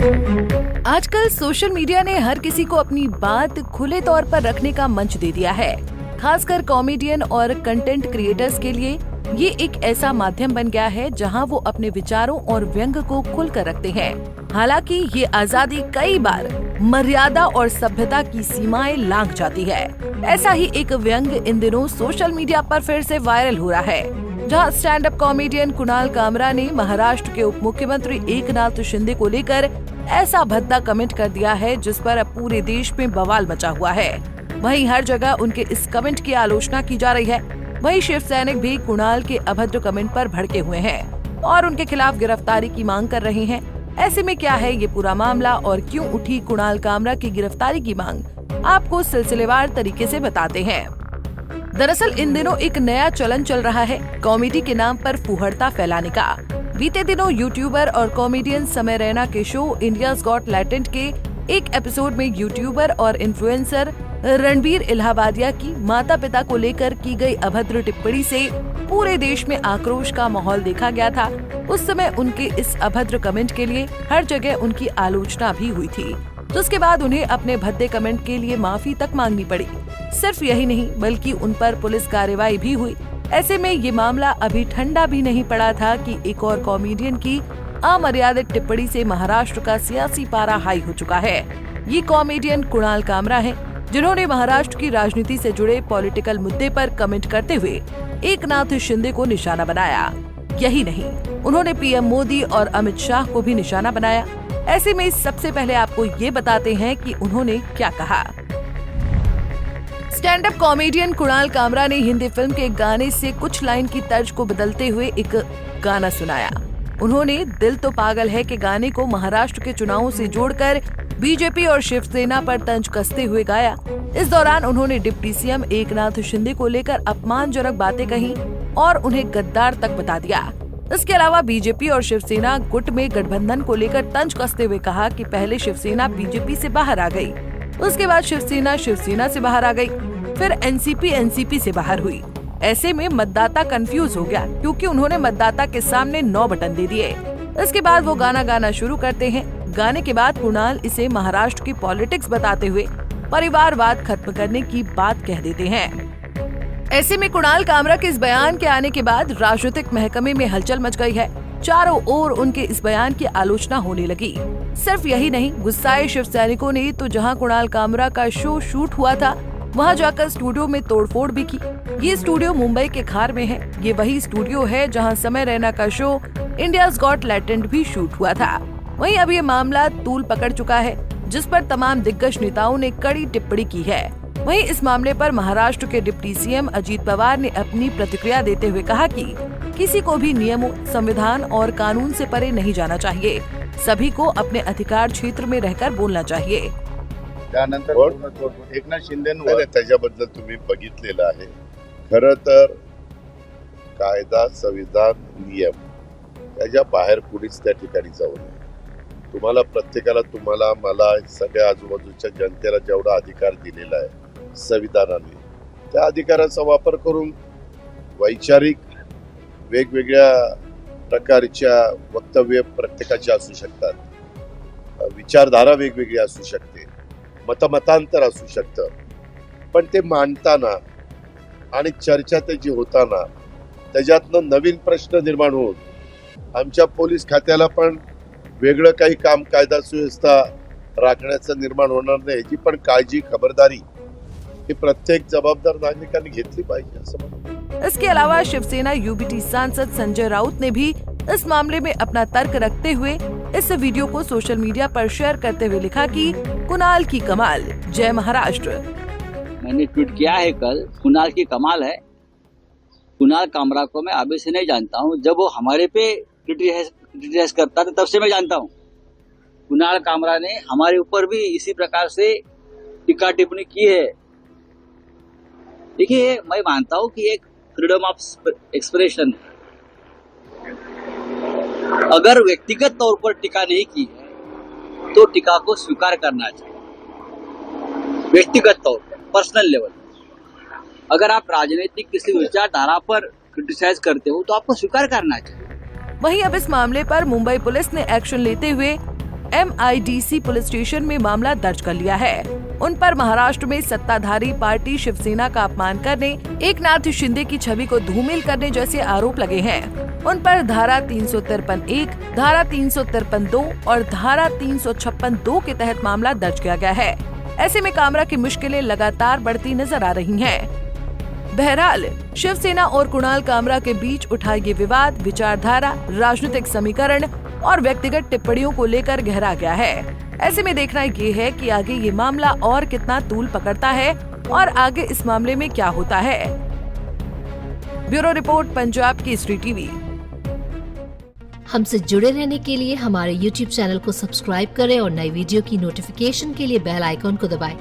आजकल social media ने हर किसी को अपनी बात खुले तौर पर रखने का मंच दे दिया है। खासकर कॉमेडियन और कंटेंट क्रिएटर्स के लिए ये एक ऐसा माध्यम बन गया है जहां वो अपने विचारों और व्यंग को खुलकर रखते हैं। हालांकि ये आजादी कई बार मर्यादा और सभ्यता की सीमाएं लांघ जाती है। ऐसा ही एक व्यंग इन दिनों सोशल मीडिया पर फिर से वायरल हो रहा है, जहां stand up comedian Kunal Kamra ने महाराष्ट्र के उप मुख्यमंत्री एकनाथ शिंदे को लेकर ऐसा भद्दा कमेंट कर दिया है जिस पर अब पूरे देश में बवाल मचा हुआ है। वहीं हर जगह उनके इस कमेंट की आलोचना की जा रही है। वहीं शिव सैनिक भी कुणाल के अभद्र कमेंट पर भड़के हुए हैं और उनके खिलाफ गिरफ्तारी की मांग कर रहे हैं। ऐसे में क्या है ये पूरा मामला और क्यों उठी कुणाल कामरा की गिरफ्तारी की मांग, आपको सिलसिलेवार तरीके से बताते हैं। दरअसल इन दिनों एक नया चलन चल रहा है कॉमेडी के नाम पर फूहड़ता फैलाने का। बीते दिनों यूट्यूबर और कॉमेडियन समय रैना के शो इंडियाज गॉट टैलेंट के एक एपिसोड में यूट्यूबर और इन्फ्लुएंसर रणबीर इलाहाबादिया की माता पिता को लेकर की गई अभद्र टिप्पणी से पूरे देश में आक्रोश का माहौल देखा गया था। उस समय उनके इस अभद्र कमेंट के लिए हर जगह उनकी आलोचना भी हुई थी, जिसके बाद उन्हें अपने भद्दे कमेंट के लिए माफी तक मांगनी पड़ी। सिर्फ यही नहीं बल्कि उन पर पुलिस कार्रवाई भी हुई। ऐसे में ये मामला अभी ठंडा भी नहीं पड़ा था कि एक और कॉमेडियन की अमर्यादित टिप्पणी से महाराष्ट्र का सियासी पारा हाई हो चुका है। ये कॉमेडियन कुणाल कामरा है, जिन्होंने महाराष्ट्र की राजनीति से जुड़े पॉलिटिकल मुद्दे पर कमेंट करते हुए एकनाथ शिंदे को निशाना बनाया। यही नहीं, उन्होंने पीएम मोदी और अमित शाह को भी निशाना बनाया। ऐसे में सबसे पहले आपको ये बताते हैं कि उन्होंने क्या कहा। Stand up comedian Kunal Kamra ने हिंदी फिल्म के गाने से कुछ लाइन की तर्ज को बदलते हुए एक गाना सुनाया। उन्होंने दिल तो पागल है के गाने को महाराष्ट्र के चुनावों से जोड़कर बीजेपी और शिवसेना पर तंज कसते हुए गाया। इस दौरान उन्होंने डिप्टी सीएम एकनाथ शिंदे को लेकर अपमानजनक बातें कही और उन्हें गद्दार तक बता दिया। इसके अलावा बीजेपी और शिवसेना गुट में गठबंधन को लेकर तंज कसते हुए कहा कि पहले शिवसेना बीजेपी से बाहर आ गई, उसके बाद शिवसेना शिवसेना से बाहर आ गई, फिर एनसीपी से बाहर हुई। ऐसे में मतदाता कंफ्यूज हो गया क्योंकि उन्होंने मतदाता के सामने 9 बटन दे दिए। इसके बाद वो गाना गाना शुरू करते हैं। गाने के बाद कुणाल इसे महाराष्ट्र की पॉलिटिक्स बताते हुए परिवारवाद खत्म करने की बात कह देते हैं। ऐसे में कुणाल कामरा के इस बयान के आने के बाद राजनीतिक महकमे में हलचल मच गई है। चारों ओर उनके इस बयान की आलोचना होने लगी। सिर्फ यही नहीं, गुस्साए शिव सैनिकों ने तो जहां कुणाल कामरा का शो शूट हुआ था वहां जाकर स्टूडियो में तोड़फोड़ भी की। ये स्टूडियो मुंबई के खार में है। ये वही स्टूडियो है जहां समय रैना का शो इंडियाज गॉट टैलेंट भी शूट हुआ था। वहीं अब ये मामला तूल पकड़ चुका है, जिस पर तमाम दिग्गज नेताओं ने कड़ी टिप्पणी की है। वहीं इस मामले पर महाराष्ट्र के डिप्टी सीएम अजीत पवार ने अपनी प्रतिक्रिया देते हुए कहा कि किसी को भी नियमों, संविधान और कानून से परे नहीं जाना चाहिए। सभी को अपने अधिकार क्षेत्र में रहकर बोलना चाहिए। त्यानंतर एकनाथ शिंदेंवर त्याच्याबद्दल तुम्ही बघितलेलं आहे। खरं तर कायदा, संविधान, नियम त्याच्या बाहेर कुणीच त्या ठिकाणी जाऊ नये। तुम्हाला प्रत्येकाला, तुम्हाला, मला, सगळ्या आजूबाजूच्या जनतेला जेवढा अधिकार दिलेला आहे संविधानाने, त्या अधिकाराचा वापर करून वैचारिक वेगवेगळ्या प्रकारच्या वक्तव्य प्रत्येकाची असू शकतात, विचारधारा वेगवेगळी असू शकते, मतमतांतर असू शकतं, पण ते मांडताना आणि चर्चा त्याची होताना त्याच्यातनं नवीन प्रश्न निर्माण होऊन आमच्या पोलीस खात्याला पण वेगळं काही काम, कायदा सुव्यवस्था राखण्याचं निर्माण होणार नाही याची पण काळजी, खबरदारी ही प्रत्येक जबाबदार नागरिकांनी घेतली पाहिजे असं म्हणतो। इसके अलावा शिवसेना यूबीटी सांसद संजय राउत ने भी इस मामले में अपना तर्क रखते हुए इस वीडियो को सोशल मीडिया पर शेयर करते हुए लिखा कि कुणाल की कमाल, जय महाराष्ट्र। मैंने ट्वीट किया है कल, कुणाल की कमाल है। कुणाल कामरा को मैं अभी से नहीं जानता हूँ, जब वो हमारे पे क्रिटिसाइज करता था तब से मैं जानता हूँ। कुणाल कामरा ने हमारे ऊपर भी इसी प्रकार से टीका टिप्पणी की है। देखिए, मैं मानता हूँ कि एक फ्रीडम ऑफ एक्सप्रेशन, अगर व्यक्तिगत तौर पर टीका नहीं की है तो टीका को स्वीकार करना चाहिए। व्यक्तिगत तौर पर, पर्सनल लेवल, अगर आप राजनीतिक किसी विचारधारा पर क्रिटिसाइज करते हो तो आपको स्वीकार करना चाहिए। वहीं अब इस मामले पर मुंबई पुलिस ने एक्शन लेते हुए MIDC पुलिस स्टेशन में मामला दर्ज कर लिया है। उन पर महाराष्ट्र में सत्ताधारी पार्टी शिवसेना का अपमान करने, एकनाथ शिंदे की छवि को धूमिल करने जैसे आरोप लगे हैं। उन पर धारा 353(1), धारा 353(2) और धारा 356(2) के तहत मामला दर्ज किया गया है। ऐसे में कामरा की मुश्किलें लगातार बढ़ती नजर आ रही हैं। बहरहाल शिवसेना और कुणाल कामरा के बीच उठा ये विवाद विचारधारा, राजनीतिक समीकरण और व्यक्तिगत टिप्पणियों को लेकर गहरा गया है। ऐसे में देखना ये है कि आगे ये मामला और कितना तूल पकड़ता है और आगे इस मामले में क्या होता है। Bureau report, Punjab Kesari TV. हमसे जुड़े रहने के लिए हमारे YouTube चैनल को सब्सक्राइब करें और नई वीडियो की नोटिफिकेशन के लिए बेल आइकॉन को दबाएं।